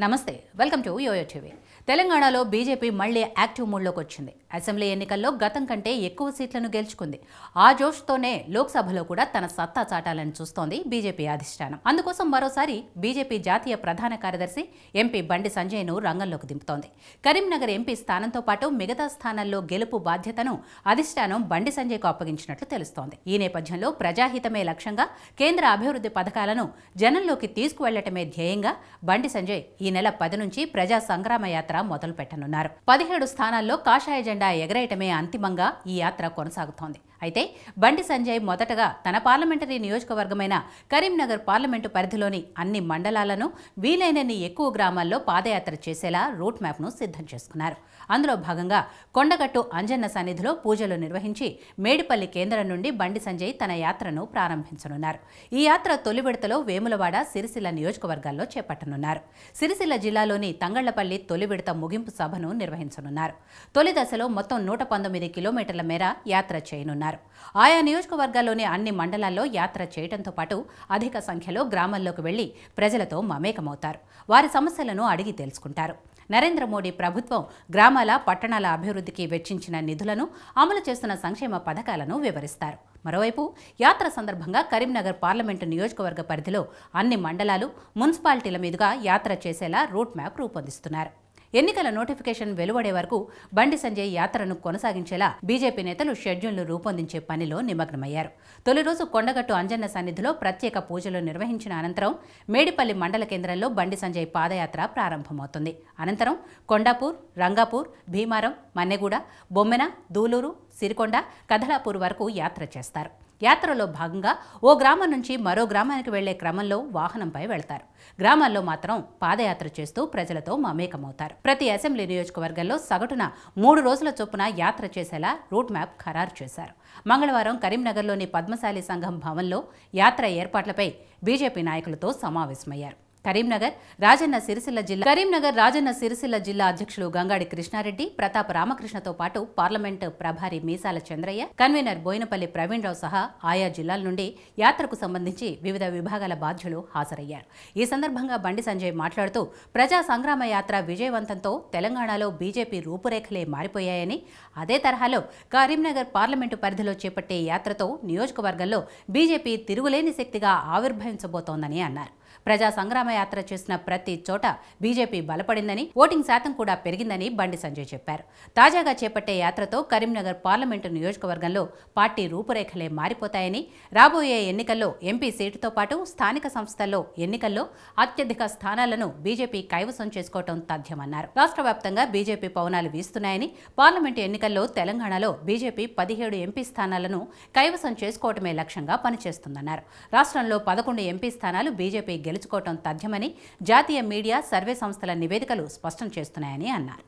నమస్తే welcome to yo-yo TV తెలంగాణలో BJP మళ్లీ యాక్టివ్ మూడ్లోకి వచ్చింది. అసెంబ్లీ ఎన్నికల్లో గతం కంటే ఎక్కువ సీట్లను గెలుచుకుంది. ఆ జోష్తోనే లోక్సభలో కూడా తన సత్తా చాటాలని చూస్తోంది బీజేపీ అధిష్టానం. అందుకోసం మరోసారి బీజేపీ జాతీయ ప్రధాన కార్యదర్శి ఎంపీ బండి సంజయ్ను రంగంలోకి దింపుతోంది. కరీంనగర్ ఎంపీ స్థానంతో పాటు మిగతా స్థానాల్లో గెలుపు బాధ్యతను అధిష్టానం బండి సంజయ్కు అప్పగించినట్లు తెలుస్తోంది. ఈ నేపథ్యంలో ప్రజాహితమే లక్ష్యంగా కేంద్ర అభివృద్ధి పథకాలను జనంలోకి తీసుకువెళ్లటమే ధ్యేయంగా బండి సంజయ్ ఈ నెల 10 నుంచి ప్రజా సంగ్రామ యాత్ర మొదలు పెట్టనున్నారు. 17 స్థానాల్లో కాషాయ జెండా ఎగరేయటమే అంతిమంగా ఈ యాత్ర కొనసాగుతోంది. అయితే బండి సంజయ్ మొదటగా తన పార్లమెంటరీ నియోజకవర్గమైన కరీంనగర్ పార్లమెంటు పరిధిలోని అన్ని మండలాలను వీలైనన్ని ఎక్కువ గ్రామాల్లో పాదయాత్ర చేసేలా రూట్ మ్యాప్ను సిద్ధం చేసుకున్నారు. అందులో భాగంగా కొండగట్టు అంజన్న సన్నిధిలో పూజలు నిర్వహించి మేడిపల్లి కేంద్రం నుండి బండి సంజయ్ తన యాత్రను ప్రారంభించనున్నారు. ఈ యాత్ర తొలి విడతలో వేములవాడ, సిరిసిల్ల నియోజకవర్గాల్లో చేపట్టనున్నారు. సిరిసిల్ల జిల్లాలోని తంగళ్లపల్లి తొలి విడత ముగింపు సభను నిర్వహించనున్నారు. తొలి దశలో మొత్తం 119 కిలోమీటర్ల మేర యాత్ర చేయనున్నారు. ఆయా నియోజకవర్గాల్లోని అన్ని మండలాల్లో యాత్ర చేయడంతో పాటు అధిక సంఖ్యలో గ్రామాల్లోకి వెళ్లి ప్రజలతో మమేకమవుతారు. వారి సమస్యలను అడిగి తెలుసుకుంటారు. నరేంద్ర మోడీ ప్రభుత్వం గ్రామాల, పట్టణాల అభివృద్ధికి వెచ్చించిన నిధులను, అమలు చేస్తున్న సంక్షేమ పథకాలను వివరిస్తారు. మరోవైపు యాత్ర సందర్భంగా కరీంనగర్ పార్లమెంటు నియోజకవర్గ పరిధిలో అన్ని మండలాలు, మున్సిపాలిటీల మీదుగా యాత్ర చేసేలా రూట్ మ్యాప్ రూపొందిస్తున్నారు. ఎన్నికల నోటిఫికేషన్ వెలువడే వరకు బండి సంజయ్ యాత్రను కొనసాగించేలా బీజేపీ నేతలు షెడ్యూల్ను రూపొందించే పనిలో నిమగ్నమయ్యారు. తొలి రోజు కొండగట్టు అంజన్న సన్నిధిలో ప్రత్యేక పూజలు నిర్వహించిన అనంతరం మేడిపల్లి మండల కేంద్రంలో బండి సంజయ్ పాదయాత్ర ప్రారంభమవుతుంది. అనంతరం కొండాపూర్, రంగాపూర్, భీమారం, మన్నెగూడ, బొమ్మెన, దూలూరు, సిరికొండ, కదలాపూర్ వరకు యాత్ర చేస్తారు. యాత్రలో భాగంగా ఓ గ్రామం నుంచి మరో గ్రామానికి వెళ్లే క్రమంలో వాహనంపై వెళ్తారు. గ్రామాల్లో మాత్రం పాదయాత్ర చేస్తూ ప్రజలతో మమేకమవుతారు. ప్రతి అసెంబ్లీ నియోజకవర్గంలో సగటున 3 రోజుల చొప్పున యాత్ర చేసేలా రూట్ మ్యాప్ ఖరారు చేశారు. మంగళవారం కరీంనగర్లోని పద్మశాలి సంఘం భవన్లో యాత్ర ఏర్పాట్లపై బీజేపీ నాయకులతో సమావేశమయ్యారు. కరీంనగర్ రాజన్న సిరిసిల్ల జిల్లా అధ్యక్షులు గంగాడి కృష్ణారెడ్డి, ప్రతాప రామకృష్ణతో పాటు పార్లమెంటు ప్రభారి మీసాల చంద్రయ్య, కన్వీనర్ బోయినపల్లి ప్రవీణ్ రావు సహా ఆయా జిల్లాల నుండి యాత్రకు సంబంధించి వివిధ విభాగాల బాధ్యులు హాజరయ్యారు. ఈ సందర్భంగా బండి సంజయ్ మాట్లాడుతూ ప్రజా సంగ్రామ యాత్ర విజయవంతంతో తెలంగాణలో బీజేపీ రూపురేఖలే మారిపోయాయని, అదే తరహాలో కరీంనగర్ పార్లమెంటు పరిధిలో చేపట్టే యాత్రతో నియోజకవర్గంలో బీజేపీ తిరుగులేని శక్తిగా ఆవిర్భవించబోతోందని అన్నారు. ప్రజా సంగ్రామ యాత్ర చేసిన ప్రతి చోట బీజేపీ బలపడిందని, ఓటింగ్ శాతం కూడా పెరిగిందని బండి సంజయ్ చెప్పారు. తాజాగా చేపట్టే యాత్రతో కరీంనగర్ పార్లమెంటు నియోజకవర్గంలో పార్టీ రూపురేఖలే మారిపోతాయని, రాబోయే ఎన్నికల్లో ఎంపీ సీటుతో పాటు స్థానిక సంస్థల్లో ఎన్నికల్లో అత్యధిక స్థానాలను బీజేపీ కైవసం చేసుకోవడం తథ్యమన్నారు. రాష్ట్ర వ్యాప్తంగా బీజేపీ పవనాలు వీస్తున్నాయని, పార్లమెంటు ఎన్నికల్లో తెలంగాణలో బీజేపీ 17 ఎంపీ స్థానాలను కైవసం చేసుకోవటమే లక్ష్యంగా పనిచేస్తుందన్నారు. రాష్ట్రంలో 11 ఎంపీ స్థానాలు బీజేపీ గెలుచుకోవటం తథ్యమని జాతీయ మీడియా, సర్వే సంస్థల నివేదికలు స్పష్టం చేస్తున్నాయని అన్నారు.